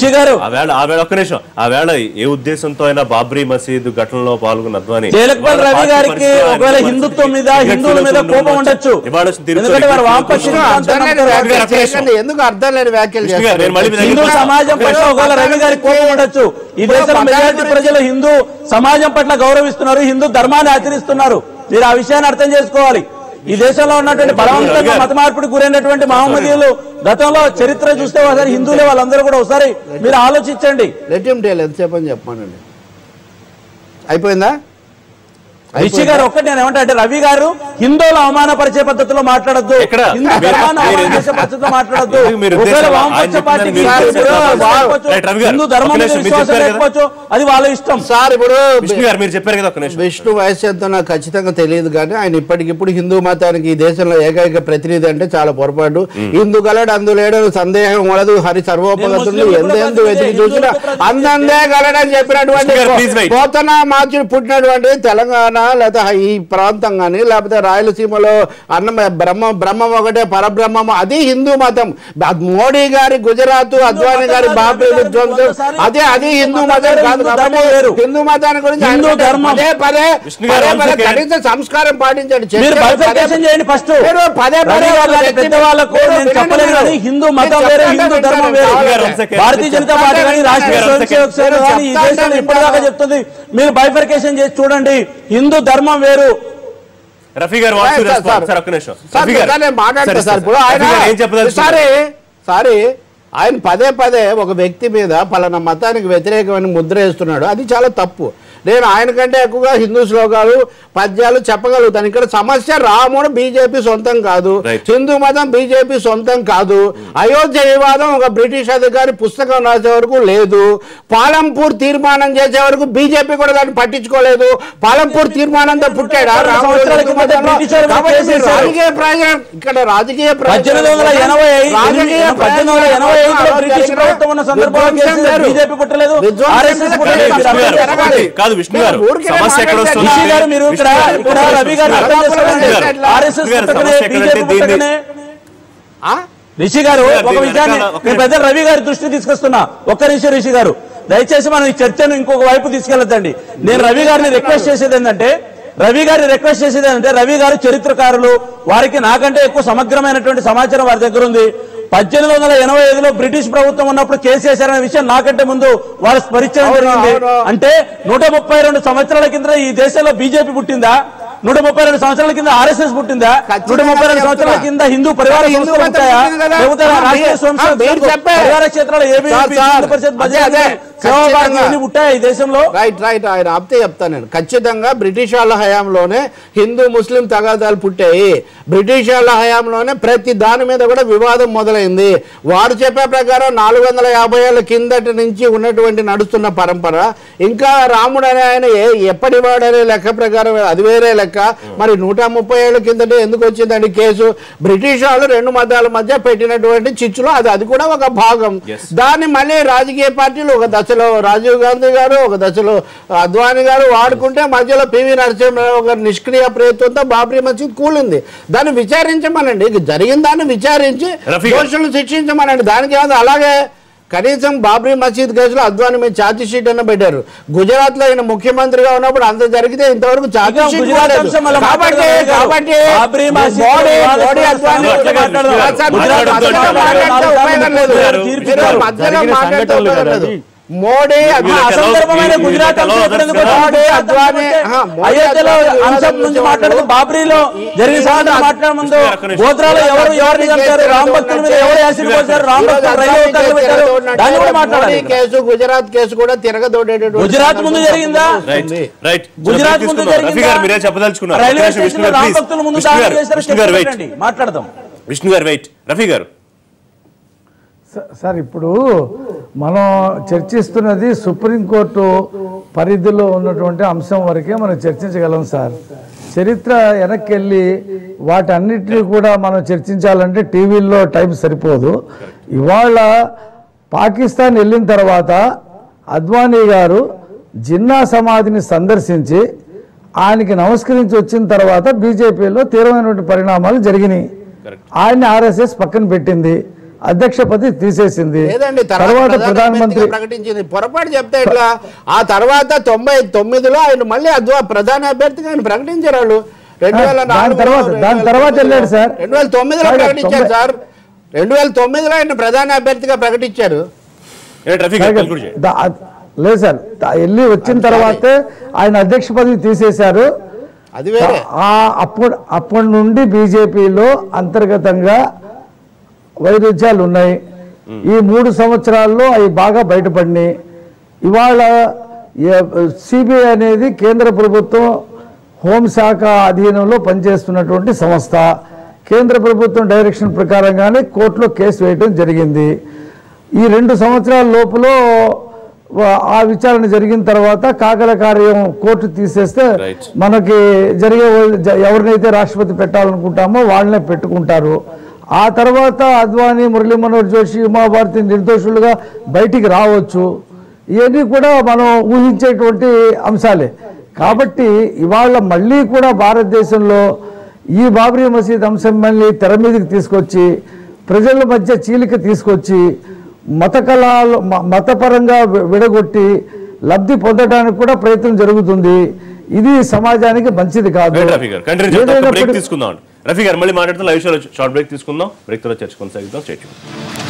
ఒక్క నిమిషం, ఆవేళ ఏ ఉద్దేశంతో అయినా బాబ్రీ మసీద్ ఘటనలో పాల్గొన్న అద్వానీ రవి గారికి ఒకవేళ హిందుత్వం మీద హిందువుల మీద కోపం ఉండొచ్చు, ఎందుకు అర్థం లేని వ్యాఖ్యలు హిందూ సమాజం పట్ల ఒకవేళ రవి గారికి కోపం ఉండొచ్చు. ఈ దేశంలో మెజారిటీ ప్రజలు హిందూ సమాజం పట్ల గౌరవిస్తున్నారు, హిందూ ధర్మాన్ని ఆచరిస్తున్నారు. మీరు ఆ విషయాన్ని అర్థం చేసుకోవాలి. ఈ దేశంలో ఉన్నటువంటి బలవంతంగా మత మార్పిడి గురైనటువంటి మహమ్మదీయులు గతంలో చరిత్ర చూస్తే ఒకసారి హిందువులే వాళ్ళందరూ కూడా ఒకసారి మీరు ఆలోచించండి. ఎంతసేపు అని చెప్పానండి, అయిపోయిందా? రిషి గారు ఒక్కటి నేను ఏమంటే, రవి గారు హిందువుల అవమానపరిచే పద్ధతిలో మాట్లాడద్దు, హిందూ ధర్మాన్ని అవమానపరిచే పద్ధతిలో మాట్లాడద్దు. వామపక్ష పార్టీకి హిందూ ధర్మం మీద విశ్వాసం లేకపోవచ్చు, అది వాళ్ళ ఇష్టం. సార్ ఇప్పుడు మీరు చెప్పారు కదా, విష్ణు వయసు ఎంతో నాకు ఖచ్చితంగా తెలియదు, కానీ ఆయన ఇప్పటికిప్పుడు హిందూ మతానికి ఈ దేశంలో ఏకైక ప్రతినిధి అంటే చాలా పొరపాటు. హిందూ గలడు అందు లేడు సందేహం ఉండదు, హరి సర్వోపగతులు ఎందెందు వెతికి చూసినా అందందే గలడని చెప్పినటువంటి పోతన మార్చుడు పుట్టినటువంటి తెలంగాణ లేదా ఈ ప్రాంతం కానీ లేకపోతే రాయలసీమలో బ్రహ్మం ఒకటే పరబ్రహ్మం, అది హిందూ మతం. మోడీ గారి గుజరాత్, అద్వానీ గారి బాబ్రీ విధ్వంసం అది హిందూ మతం కాదు. హిందూ మతాన్ని గురించి కనీస సంస్కారం పాటించండి. హిందూ మతం వేరే, హిందూ ధర్మం వేరే. భారతీయ జనతా పార్టీ కానీ రాష్ట్రీయ స్వయం సేవక సంఘ్ కానీ ఈ దేశంలో ఇప్పటిదాకా చెప్తుంది, మీరు బైఫర్కేషన్ చేసి చూడండి, హిందూ ధర్మం వేరు. రఫీ గారు ఆయన పదే పదే ఒక వ్యక్తి మీద పలానా మతానికి వ్యతిరేకమైన ముద్ర వేస్తున్నాడు, అది చాలా తప్పు. నేను ఆయన కంటే ఎక్కువగా హిందూ శ్లోకాలు పద్యాలు చెప్పగలుగుతాను. ఇక్కడ సమస్య రాముడు బీజేపీ సొంతం కాదు, హిందూ మతం బీజేపీ సొంతం కాదు. అయోధ్య వివాదం ఒక బ్రిటిష్ అధికారి పుస్తకం రాసే వరకు లేదు, పాలంపూర్ తీర్మానం చేసే వరకు బీజేపీ కూడా దాన్ని పట్టించుకోలేదు. పాలంపూర్ తీర్మానంతో పుట్టాడా రాజకీయ ప్రయోజనం? ఇక్కడ రాజకీయ విష్ణు గారు సమస్య ఎక్కడ వస్తుంది? రిషి గారు ఒక విషయాన్ని నేను పెద్ద రవి గారి దృష్టి తీసుకొస్తున్నా. ఒక్క నిమిషం రిషి గారు, దయచేసి మనం ఈ చర్చను ఇంకొక వైపు తీసుకెళ్లొద్దండి. నేను రవి గారిని రిక్వెస్ట్ చేసేది ఏంటంటే, రవి గారు చరిత్రకారులు, వారికి నాకంటే ఎక్కువ సమగ్రమైనటువంటి సమాచారం వారి దగ్గర ఉంది. 1885లో బ్రిటిష్ ప్రభుత్వం ఉన్నప్పుడు కేసు చేశారనే విషయం నాకంటే ముందు వాళ్ళు స్మరించడం జరిగింది. అంటే 132 సంవత్సరాల కింద ఈ దేశంలో బీజేపీ పుట్టిందా? 132 సంవత్సరాల కింద ఆర్ఎస్ఎస్ పుట్టిందా? 132 సంవత్సరాల కింద హిందూ పరివార సంస్థలు ఉంటాయా? పరివార క్షేత్రాలు ఉంటాయా ఈ దేశంలో? రైట్ ఆయన ఆప్తే చెప్తాను నేను. ఖచ్చితంగా బ్రిటిష్ వాళ్ళ హయాంలోనే హిందూ ముస్లిం తగాదాలు పుట్టాయి. బ్రిటిష్ వాళ్ళ హయాంలోనే ప్రతి దాని మీద కూడా వివాదం మొదలైంది. వారు చెప్పే ప్రకారం 450 ఏళ్ల కిందటి నుంచి ఉన్నటువంటి నడుస్తున్న పరంపర, ఇంకా రాముడు అనే ఆయన ఎప్పటి వాడనే లెక్క ప్రకారం అది వేరే లెక్క. మరి 130 ఏళ్ల కిందటే ఎందుకు వచ్చిందండి కేసు? బ్రిటిష్ వాళ్ళు రెండు మతాల మధ్య పెట్టినటువంటి చిచ్చులో అది కూడా ఒక భాగం. దాన్ని మళ్ళీ రాజకీయ పార్టీలు ఒక దశలో రాజీవ్ గాంధీ గారు, ఒక దశలో అద్వానీ గారు వాడుకుంటే మధ్యలో పివి నరసింహరావు గారు నిష్క్రియ ప్రయత్నంతో బాబ్రీ మసీద్ కూలింది. దాన్ని విచారించమనండి, జరిగిన దాన్ని విచారించి దోషులను శిక్షించమనండి. దానికి ఏమన్నా అలాగే కనీసం బాబ్రీ మసీద్ కేసులో అద్వానీ మీద ఛార్జ్ షీట్ అన్న పెట్టారు. గుజరాత్ లో ఆయన ముఖ్యమంత్రిగా ఉన్నప్పుడు అంత జరిగితే ఇంతవరకు ఛార్జ్ షీట్ మోడీ గుజరాత్ అంశం నుంచి మాట్లాడుతూ బాబ్రీలో జరిగిన సంఘటన మాట్లాడే ముందు గోత్రాలో ఎవరిని చంపారు, రామ్ భక్తుల మీద ఎవరు యాసిడ్ పోశారు, రామ్ భక్తులు రైలు పెట్టారు, దాన్ని కూడా మాట్లాడాలి. కేసు గుజరాత్ కేసు కూడా తిరగదోడేటటువంటి గుజరాత్ ముందు జరిగిందా? గుజరాత్ ముందు జరిగిందా? రైల్వే స్టేషన్ లో రామ్ భక్తుల ముందు దాడి చేశారు. మాట్లాడదాం. విష్ణు గారు వెయిట్. రఫీ గారు సార్, ఇప్పుడు మనం చర్చిస్తున్నది సుప్రీంకోర్టు పరిధిలో ఉన్నటువంటి అంశం వరకే మనం చర్చించగలం సార్. చరిత్ర వెనక్కి వెళ్ళి వాటన్నిటిని కూడా మనం చర్చించాలంటే టీవీల్లో టైం సరిపోదు. ఇవాళ పాకిస్తాన్ వెళ్ళిన తర్వాత అద్వానీ గారు జిన్నా సమాధిని సందర్శించి ఆయనకి నమస్కరించి వచ్చిన తర్వాత బీజేపీలో తీవ్రమైనటువంటి పరిణామాలు జరిగినాయి. ఆయన్ని ఆర్ఎస్ఎస్ పక్కన పెట్టింది, అధ్యక్ష పదవి తీసేసింది. తర్వాత ప్రధానమంత్రి ప్రకటించింది. పొరపాటు చెప్తే ఇట్లా ఆ తర్వాత 99లో ఆయన మళ్ళీ ప్రధాన అభ్యర్థిగా ఆయన ప్రకటించారు. వాళ్ళు దాని తర్వాత వెళ్ళాడు సార్. 2009లో ప్రకటించారు సార్. 2009లో ఆయన ప్రధాన అభ్యర్థిగా ప్రకటించారు. లేదు సార్, వెళ్ళి వచ్చిన తర్వాతే ఆయన అధ్యక్ష పదవి తీసేశారు. అది వేరే. అప్పటి నుండి బీజేపీలో అంతర్గతంగా వైరుధ్యాలు ఉన్నాయి. ఈ 3 సంవత్సరాల్లో అవి బాగా బయటపడినాయి. ఇవాళ సిబిఐ అనేది కేంద్ర ప్రభుత్వం హోంశాఖ అధీనంలో పనిచేస్తున్నటువంటి సంస్థ. కేంద్ర ప్రభుత్వం డైరెక్షన్ ప్రకారంగానే కోర్టులో కేసు వేయడం జరిగింది. ఈ 2 సంవత్సరాల లోపల ఆ విచారణ జరిగిన తర్వాత కాకల కార్యం కోర్టు తీసేస్తే మనకి జరిగే ఎవరినైతే రాష్ట్రపతి పెట్టాలనుకుంటామో వాళ్ళనే పెట్టుకుంటారు. ఆ తర్వాత అద్వానీ, మురళీ మనోహర్ జోషి, ఉమాభారతి నిర్దోషులుగా బయటికి రావచ్చు. ఇవన్నీ కూడా మనం ఊహించేటువంటి అంశాలే. కాబట్టి ఇవాళ మళ్ళీ కూడా భారతదేశంలో ఈ బాబ్రీ మసీద్ అంశం మళ్ళీ తెర మీదకి తీసుకొచ్చి ప్రజల మధ్య చీలిక తీసుకొచ్చి మతపరంగా విడగొట్టి లబ్ధి పొందడానికి కూడా ప్రయత్నం జరుగుతుంది. ఇది సమాజానికి మంచిది కాదు. రఫీ గారు మళ్ళీ మాట్లాడుతున్న లైవ్ షోలో షార్ట్ బ్రేక్ తీసుకుందాం. బ్రేక్ తర్వాత చర్చ కొనసాగిద్దాం. Stay tuned.